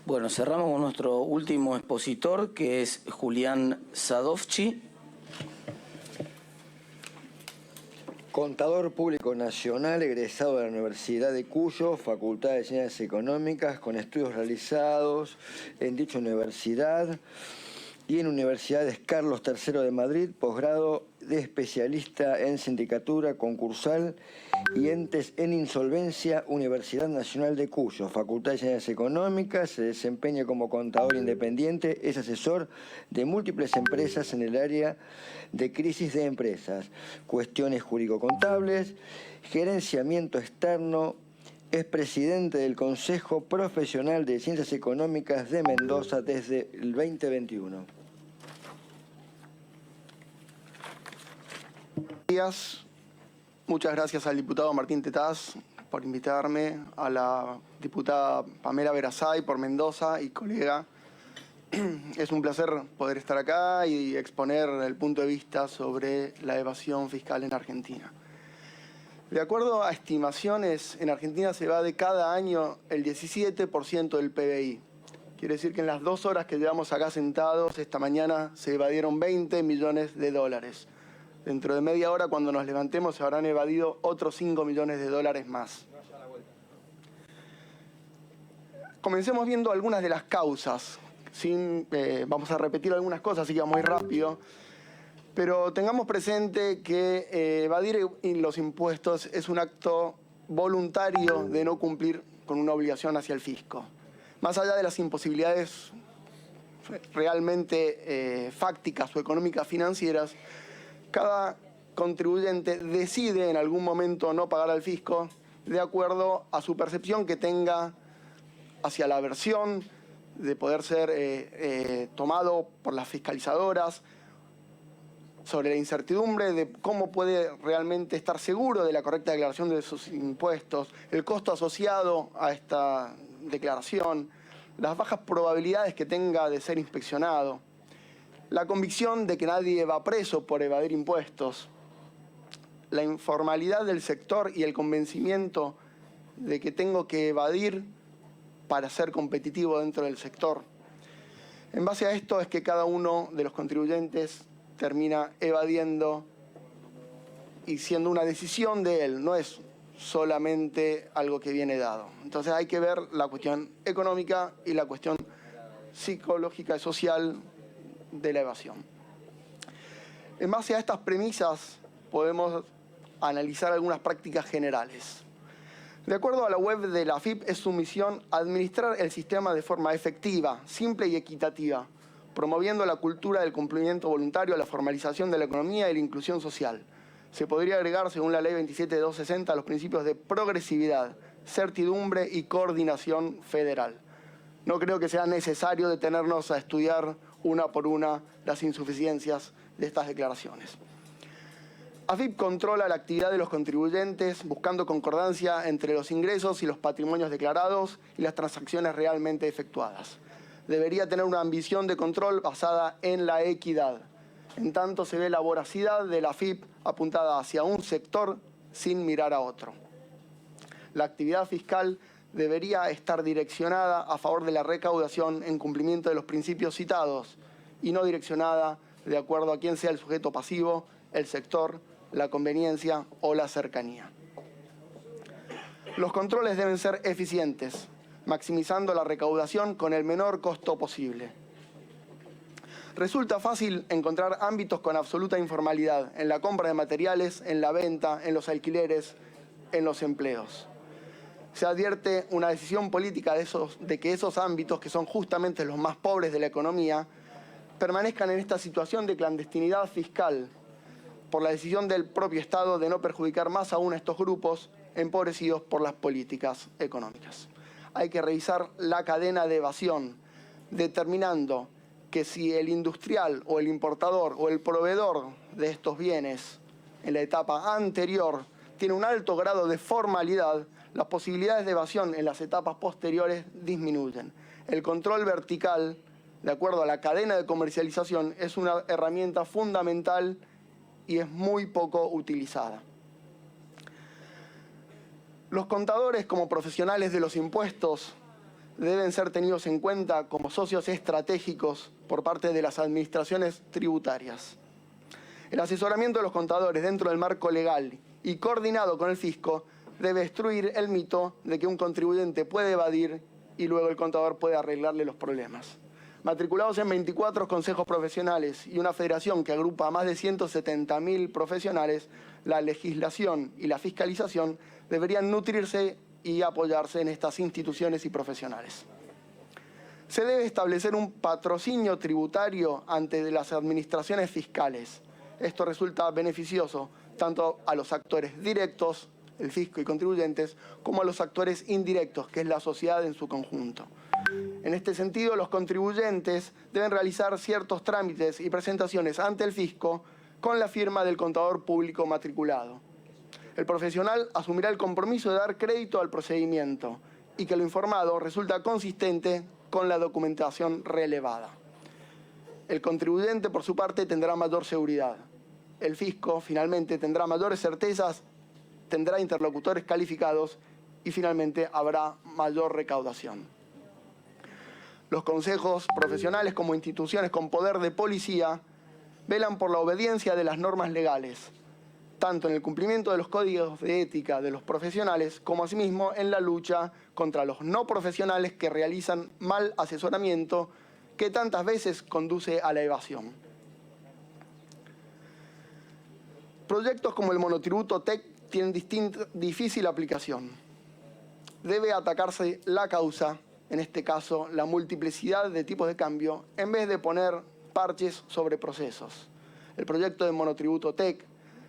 Bueno, cerramos con nuestro último expositor, que es Julián Sadovchi. Contador Público Nacional, egresado de la Universidad de Cuyo, Facultad de Ciencias Económicas, con estudios realizados en dicha universidad y en Universidades Carlos III de Madrid, posgrado de especialista en sindicatura concursal y entes en insolvencia, Universidad Nacional de Cuyo, Facultad de Ciencias Económicas, se desempeña como contador independiente, es asesor de múltiples empresas en el área de crisis de empresas, cuestiones jurídico-contables, gerenciamiento externo. Es presidente del Consejo Profesional de Ciencias Económicas de Mendoza desde el 2021. Muchas gracias al diputado Martín Tetaz por invitarme, a la diputada Pamela Verasay por Mendoza y colega. Es un placer poder estar acá y exponer el punto de vista sobre la evasión fiscal en Argentina. De acuerdo a estimaciones, en Argentina se evade cada año el 17% del PBI. Quiere decir que en las 2 horas que llevamos acá sentados, esta mañana se evadieron 20 millones de dólares. Dentro de media hora, cuando nos levantemos, se habrán evadido otros 5 millones de dólares más. Comencemos viendo algunas de las causas. Vamos a repetir algunas cosas, así que vamos a ir rápido. Pero tengamos presente que evadir los impuestos es un acto voluntario de no cumplir con una obligación hacia el fisco. Más allá de las imposibilidades realmente fácticas o económicas financieras, cada contribuyente decide en algún momento no pagar al fisco de acuerdo a su percepción que tenga hacia la aversión de poder ser tomado por las fiscalizadoras, sobre la incertidumbre de cómo puede realmente estar seguro de la correcta declaración de sus impuestos, el costo asociado a esta declaración, las bajas probabilidades que tenga de ser inspeccionado, la convicción de que nadie va preso por evadir impuestos, la informalidad del sector y el convencimiento de que tengo que evadir para ser competitivo dentro del sector. En base a esto es que cada uno de los contribuyentes termina evadiendo y siendo una decisión de él, no es solamente algo que viene dado. Entonces hay que ver la cuestión económica y la cuestión psicológica y social de la evasión. En base a estas premisas podemos analizar algunas prácticas generales. De acuerdo a la web de la AFIP, es su misión administrar el sistema de forma efectiva, simple y equitativa, promoviendo la cultura del cumplimiento voluntario, la formalización de la economía y la inclusión social. Se podría agregar, según la Ley 27.260, los principios de progresividad, certidumbre y coordinación federal. No creo que sea necesario detenernos a estudiar una por una las insuficiencias de estas declaraciones. AFIP controla la actividad de los contribuyentes buscando concordancia entre los ingresos y los patrimonios declarados y las transacciones realmente efectuadas. Debería tener una ambición de control basada en la equidad. En tanto se ve la voracidad de la AFIP apuntada hacia un sector sin mirar a otro. La actividad fiscal debería estar direccionada a favor de la recaudación en cumplimiento de los principios citados y no direccionada de acuerdo a quién sea el sujeto pasivo, el sector, la conveniencia o la cercanía. Los controles deben ser eficientes, maximizando la recaudación con el menor costo posible. Resulta fácil encontrar ámbitos con absoluta informalidad en la compra de materiales, en la venta, en los alquileres, en los empleos. Se advierte una decisión política de que esos ámbitos, que son justamente los más pobres de la economía, permanezcan en esta situación de clandestinidad fiscal por la decisión del propio Estado de no perjudicar más aún a estos grupos empobrecidos por las políticas económicas. Hay que revisar la cadena de evasión, determinando que si el industrial o el importador o el proveedor de estos bienes en la etapa anterior tiene un alto grado de formalidad, las posibilidades de evasión en las etapas posteriores disminuyen. El control vertical, de acuerdo a la cadena de comercialización, es una herramienta fundamental y es muy poco utilizada. Los contadores, como profesionales de los impuestos, deben ser tenidos en cuenta como socios estratégicos por parte de las administraciones tributarias. El asesoramiento de los contadores dentro del marco legal y coordinado con el fisco debe destruir el mito de que un contribuyente puede evadir y luego el contador puede arreglarle los problemas. Matriculados en 24 consejos profesionales y una federación que agrupa a más de 170.000 profesionales, la legislación y la fiscalización deberían nutrirse y apoyarse en estas instituciones y profesionales. Se debe establecer un patrocinio tributario ante las administraciones fiscales. Esto resulta beneficioso tanto a los actores directos, el fisco y contribuyentes, como a los actores indirectos, que es la sociedad en su conjunto. En este sentido, los contribuyentes deben realizar ciertos trámites y presentaciones ante el fisco con la firma del contador público matriculado. El profesional asumirá el compromiso de dar crédito al procedimiento y que lo informado resulta consistente con la documentación relevada. El contribuyente, por su parte, tendrá mayor seguridad. El fisco, finalmente, tendrá mayores certezas, tendrá interlocutores calificados y, finalmente, habrá mayor recaudación. Los consejos profesionales, como instituciones con poder de policía, velan por la obediencia de las normas legales, tanto en el cumplimiento de los códigos de ética de los profesionales, como asimismo en la lucha contra los no profesionales que realizan mal asesoramiento que tantas veces conduce a la evasión. Proyectos como el monotributo TEC tienen difícil aplicación. Debe atacarse la causa, en este caso la multiplicidad de tipos de cambio, en vez de poner parches sobre procesos. El proyecto de monotributo TEC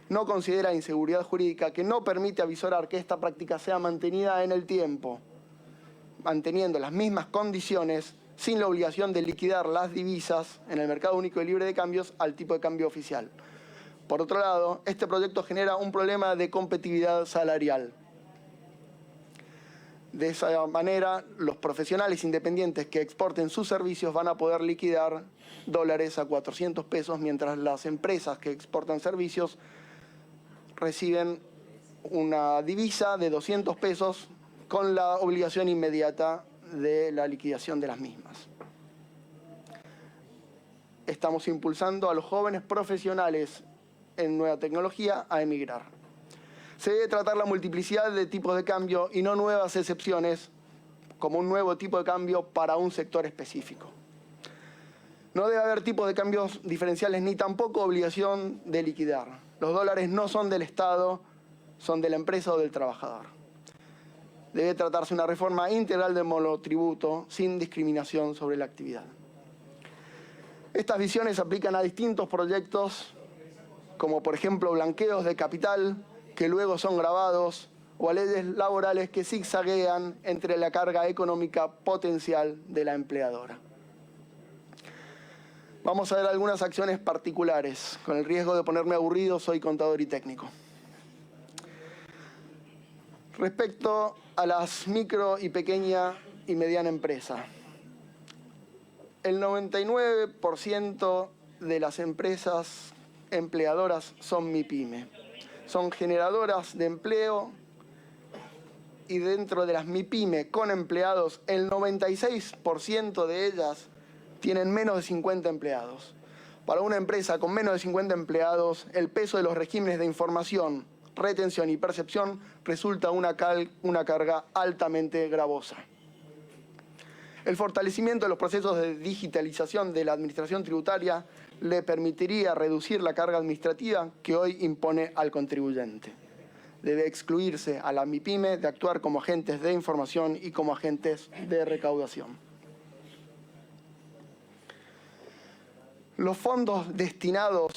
no considera inseguridad jurídica que no permite avisorar que esta práctica sea mantenida en el tiempo, manteniendo las mismas condiciones sin la obligación de liquidar las divisas en el mercado único y libre de cambios al tipo de cambio oficial. Por otro lado, este proyecto genera un problema de competitividad salarial. De esa manera, los profesionales independientes que exporten sus servicios van a poder liquidar dólares a 400 pesos, mientras las empresas que exportan servicios reciben una divisa de 200 pesos con la obligación inmediata de la liquidación de las mismas. Estamos impulsando a los jóvenes profesionales en nueva tecnología a emigrar. Se debe tratar la multiplicidad de tipos de cambio y no nuevas excepciones como un nuevo tipo de cambio para un sector específico. No debe haber tipos de cambios diferenciales ni tampoco obligación de liquidar. Los dólares no son del Estado, son de la empresa o del trabajador. Debe tratarse una reforma integral del monotributo sin discriminación sobre la actividad. Estas visiones se aplican a distintos proyectos, como por ejemplo blanqueos de capital que luego son gravados, o a leyes laborales que zigzaguean entre la carga económica potencial de la empleadora. Vamos a ver algunas acciones particulares. Con el riesgo de ponerme aburrido, soy contador y técnico. Respecto a las micro y pequeña y mediana empresa, el 99% de las empresas empleadoras son MIPYME. Son generadoras de empleo y dentro de las MIPYME con empleados, el 96% de ellas tienen menos de 50 empleados. Para una empresa con menos de 50 empleados, el peso de los regímenes de información, retención y percepción resulta una carga altamente gravosa. El fortalecimiento de los procesos de digitalización de la administración tributaria le permitiría reducir la carga administrativa que hoy impone al contribuyente. Debe excluirse a la MIPYME de actuar como agentes de información y como agentes de recaudación. Los fondos destinados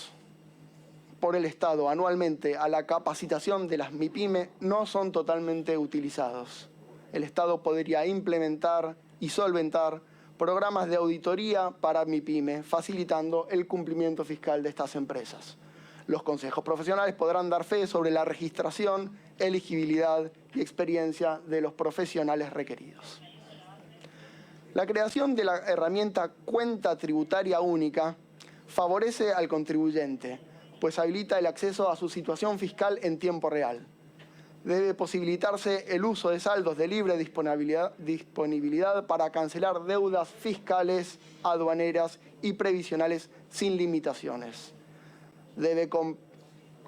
por el Estado anualmente a la capacitación de las MIPYME no son totalmente utilizados. El Estado podría implementar y solventar programas de auditoría para MIPYME, facilitando el cumplimiento fiscal de estas empresas. Los consejos profesionales podrán dar fe sobre la registración, elegibilidad y experiencia de los profesionales requeridos. La creación de la herramienta Cuenta Tributaria Única favorece al contribuyente, pues habilita el acceso a su situación fiscal en tiempo real. Debe posibilitarse el uso de saldos de libre disponibilidad para cancelar deudas fiscales, aduaneras y previsionales sin limitaciones. Debe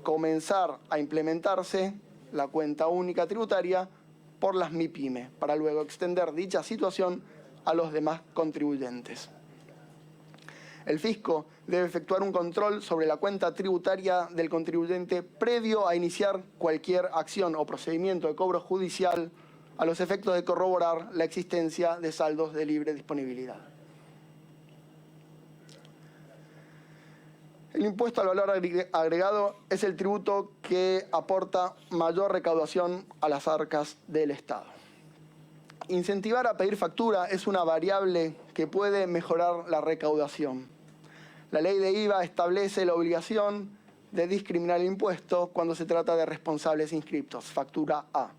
comenzar a implementarse la cuenta única tributaria por las MIPYME, para luego extender dicha situación a los demás contribuyentes. El fisco debe efectuar un control sobre la cuenta tributaria del contribuyente previo a iniciar cualquier acción o procedimiento de cobro judicial a los efectos de corroborar la existencia de saldos de libre disponibilidad. El impuesto al valor agregado es el tributo que aporta mayor recaudación a las arcas del Estado. Incentivar a pedir factura es una variable que puede mejorar la recaudación. La ley de IVA establece la obligación de discriminar el impuesto cuando se trata de responsables inscriptos, factura A.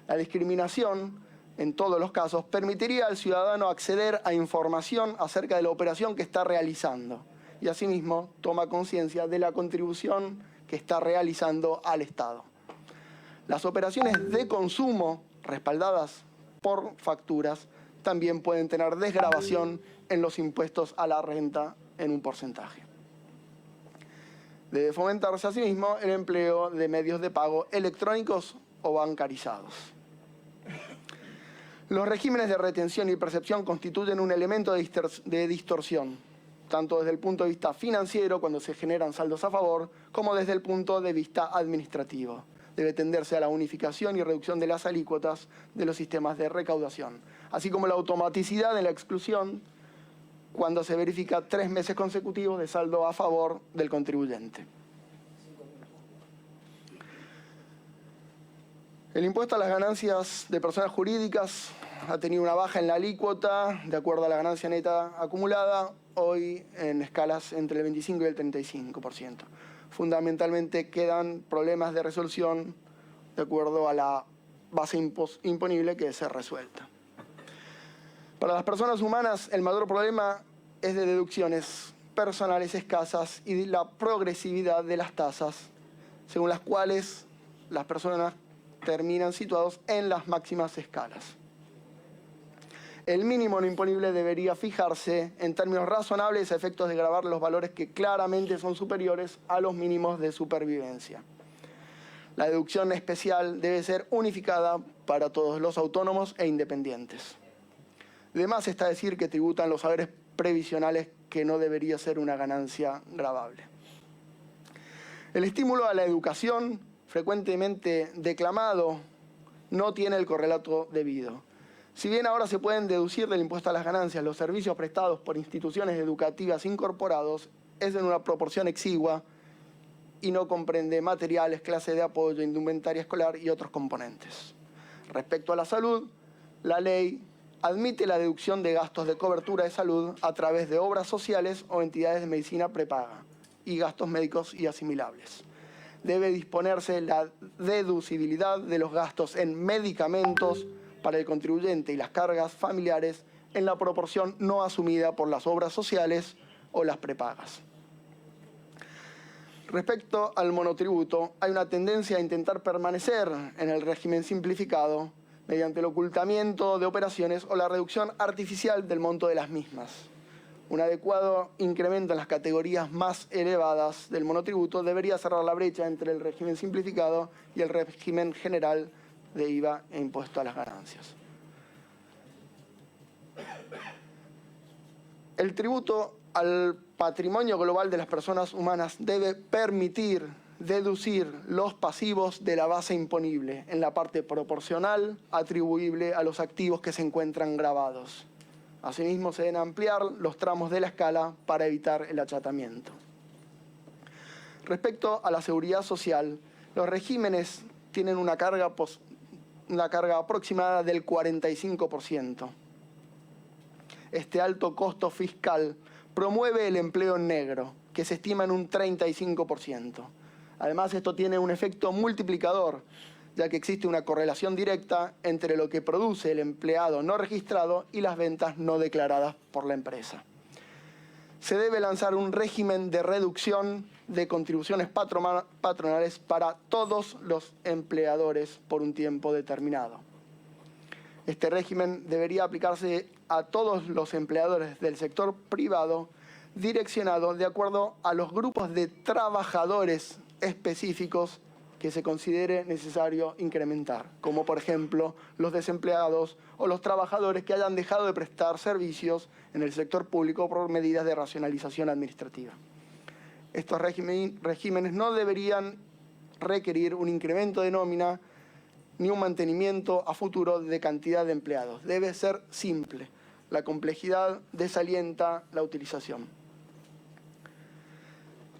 La discriminación, en todos los casos, permitiría al ciudadano acceder a información acerca de la operación que está realizando y asimismo toma conciencia de la contribución que está realizando al Estado. Las operaciones de consumo respaldadas por facturas también pueden tener desgravación en los impuestos a la renta en un porcentaje. Debe fomentarse asimismo el empleo de medios de pago electrónicos o bancarizados. Los regímenes de retención y percepción constituyen un elemento de distorsión, tanto desde el punto de vista financiero, cuando se generan saldos a favor, como desde el punto de vista administrativo. Debe tenderse a la unificación y reducción de las alícuotas de los sistemas de recaudación, así como la automaticidad en la exclusión cuando se verifica 3 meses consecutivos de saldo a favor del contribuyente. El impuesto a las ganancias de personas jurídicas ha tenido una baja en la alícuota de acuerdo a la ganancia neta acumulada, hoy en escalas entre el 25 y el 35%. Fundamentalmente quedan problemas de resolución de acuerdo a la base imponible que debe ser resuelta. Para las personas humanas, el mayor problema es de deducciones personales escasas y de la progresividad de las tasas, según las cuales las personas terminan situados en las máximas escalas. El mínimo no imponible debería fijarse en términos razonables a efectos de gravar los valores que claramente son superiores a los mínimos de supervivencia. La deducción especial debe ser unificada para todos los autónomos e independientes. De más está decir que tributan los saberes previsionales, que no debería ser una ganancia gravable. El estímulo a la educación, frecuentemente declamado, no tiene el correlato debido. Si bien ahora se pueden deducir del impuesto a las ganancias los servicios prestados por instituciones educativas incorporados, es en una proporción exigua y no comprende materiales, clases de apoyo, indumentaria escolar y otros componentes. Respecto a la salud, la ley admite la deducción de gastos de cobertura de salud a través de obras sociales o entidades de medicina prepaga y gastos médicos y asimilables. Debe disponerse la deducibilidad de los gastos en medicamentos para el contribuyente y las cargas familiares en la proporción no asumida por las obras sociales o las prepagas. Respecto al monotributo, hay una tendencia a intentar permanecer en el régimen simplificado mediante el ocultamiento de operaciones o la reducción artificial del monto de las mismas. Un adecuado incremento en las categorías más elevadas del monotributo debería cerrar la brecha entre el régimen simplificado y el régimen general de IVA e impuesto a las ganancias. El tributo al patrimonio global de las personas humanas debe permitir deducir los pasivos de la base imponible en la parte proporcional atribuible a los activos que se encuentran gravados. Asimismo, se deben ampliar los tramos de la escala para evitar el achatamiento. Respecto a la seguridad social, los regímenes tienen una carga aproximada del 45%. Este alto costo fiscal promueve el empleo negro, que se estima en un 35%. Además, esto tiene un efecto multiplicador, ya que existe una correlación directa entre lo que produce el empleado no registrado y las ventas no declaradas por la empresa. Se debe lanzar un régimen de reducción de contribuciones patronales para todos los empleadores por un tiempo determinado. Este régimen debería aplicarse a todos los empleadores del sector privado, direccionado de acuerdo a los grupos de trabajadores específicos que se considere necesario incrementar, como por ejemplo los desempleados o los trabajadores que hayan dejado de prestar servicios en el sector público por medidas de racionalización administrativa. Estos regímenes no deberían requerir un incremento de nómina ni un mantenimiento a futuro de cantidad de empleados. Debe ser simple. La complejidad desalienta la utilización.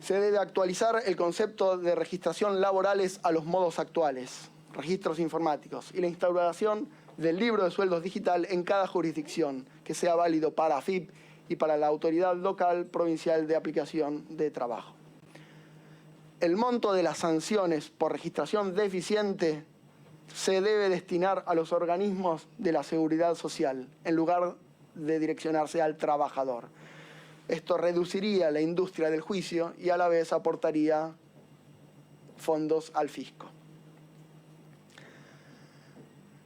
Se debe actualizar el concepto de registración laborales a los modos actuales, registros informáticos, y la instauración del libro de sueldos digital en cada jurisdicción, que sea válido para AFIP y para la Autoridad Local Provincial de Aplicación de Trabajo. El monto de las sanciones por registración deficiente se debe destinar a los organismos de la seguridad social, en lugar de direccionarse al trabajador. Esto reduciría la industria del juicio y a la vez aportaría fondos al fisco.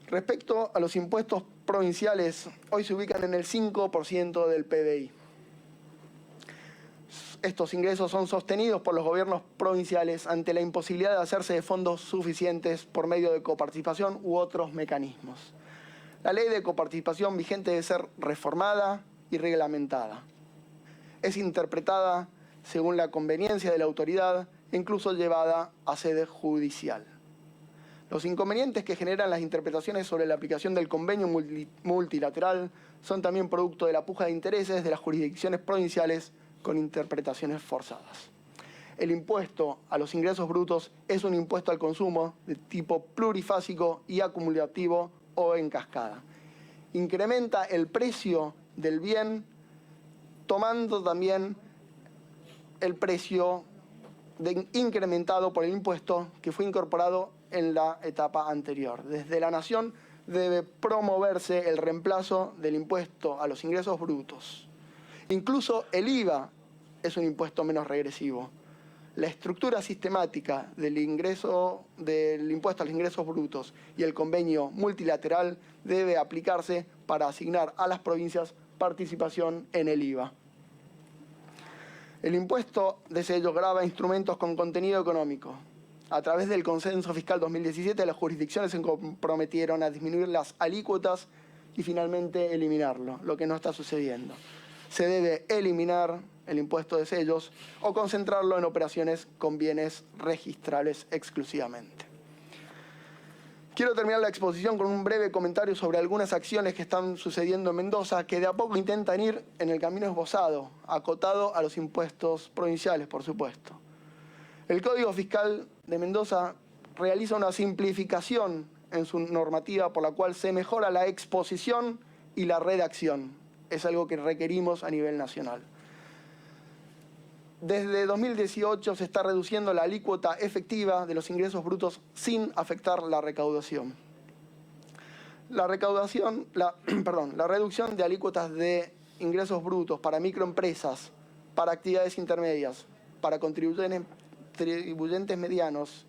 Respecto a los impuestos provinciales, hoy se ubican en el 5% del PBI. Estos ingresos son sostenidos por los gobiernos provinciales ante la imposibilidad de hacerse de fondos suficientes por medio de coparticipación u otros mecanismos. La ley de coparticipación vigente debe ser reformada y reglamentada. Es interpretada según la conveniencia de la autoridad e incluso llevada a sede judicial. Los inconvenientes que generan las interpretaciones sobre la aplicación del convenio multilateral son también producto de la puja de intereses de las jurisdicciones provinciales con interpretaciones forzadas. El impuesto a los ingresos brutos es un impuesto al consumo de tipo plurifásico y acumulativo o en cascada. Incrementa el precio del bien tomando también el precio incrementado por el impuesto que fue incorporado en la etapa anterior. Desde la Nación debe promoverse el reemplazo del impuesto a los ingresos brutos. Incluso el IVA es un impuesto menos regresivo. La estructura sistemática del impuesto a los ingresos brutos y el convenio multilateral debe aplicarse para asignar a las provincias participación en el IVA. El impuesto de sello grava instrumentos con contenido económico. A través del Consenso Fiscal 2017, las jurisdicciones se comprometieron a disminuir las alícuotas y finalmente eliminarlo, lo que no está sucediendo. Se debe eliminar el impuesto de sellos o concentrarlo en operaciones con bienes registrables exclusivamente. Quiero terminar la exposición con un breve comentario sobre algunas acciones que están sucediendo en Mendoza que de a poco intentan ir en el camino esbozado, acotado a los impuestos provinciales, por supuesto. El Código Fiscal de Mendoza realiza una simplificación en su normativa por la cual se mejora la exposición y la redacción. Es algo que requerimos a nivel nacional. Desde 2018 se está reduciendo la alícuota efectiva de los ingresos brutos sin afectar la recaudación. La reducción de alícuotas de ingresos brutos para microempresas, para actividades intermedias, para contribuyentes medianos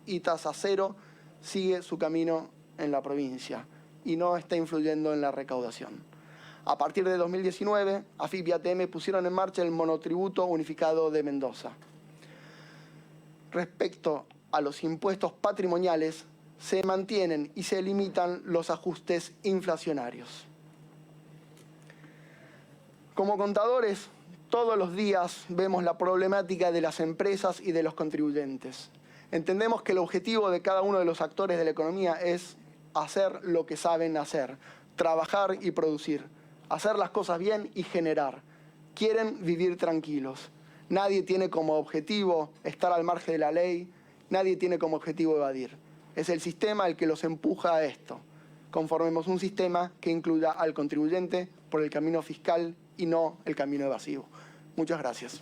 y tasa cero sigue su camino en la provincia y no está influyendo en la recaudación. A partir de 2019, AFIP y ATM pusieron en marcha el monotributo unificado de Mendoza. Respecto a los impuestos patrimoniales, se mantienen y se limitan los ajustes inflacionarios. Como contadores, todos los días vemos la problemática de las empresas y de los contribuyentes. Entendemos que el objetivo de cada uno de los actores de la economía es hacer lo que saben hacer, trabajar y producir, hacer las cosas bien y generar. Quieren vivir tranquilos. Nadie tiene como objetivo estar al margen de la ley, nadie tiene como objetivo evadir. Es el sistema el que los empuja a esto. Conformemos un sistema que incluya al contribuyente por el camino fiscal y no el camino evasivo. Muchas gracias.